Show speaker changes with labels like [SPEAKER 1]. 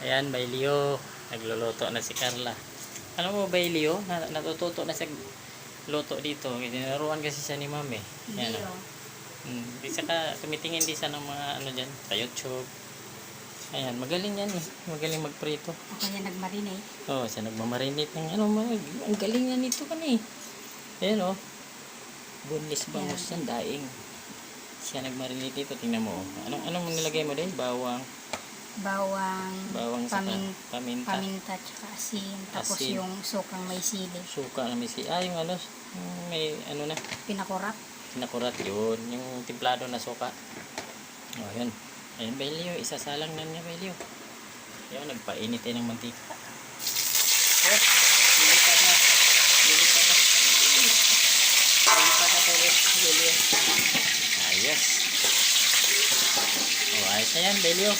[SPEAKER 1] Ayan, Bailio. Nagluluto na si Carla. Alam mo, Bailio, natututo na sa luto dito. Dinaruan kasi siya ni Mami. Ayan,
[SPEAKER 2] Hindi,
[SPEAKER 1] oh. Di saka tumitingin din siya ng mga ano dyan, sa YouTube. Ayan, magaling yan eh. Magaling magprito.
[SPEAKER 2] O kaya nagmarinate.
[SPEAKER 1] Oo, siya nagmamarinate ng ano, ang galing na nito ka na eh. Ayan oh. Boneless bangus yan, daing. Siya nagmarinate dito, tingnan mo oh. Anong nilagay mo din? Bawang saka
[SPEAKER 2] paminta tsaka asin. Tapos
[SPEAKER 1] Asin.
[SPEAKER 2] yung sukang may sili.
[SPEAKER 1] Suka na may yung ano, may ano na,
[SPEAKER 2] Pinakurat.
[SPEAKER 1] pinakurat yun, yung timplado na suka. Oh, yun. Ayun, Bailio, isasalang na niya, Bailio. Ayun, nagpainit tayo ng mantika. Oh, lilipat na. Lilipat na. Lilipat na tayo, Bailio. Ayos. Oh, ayos na yan, Bailio.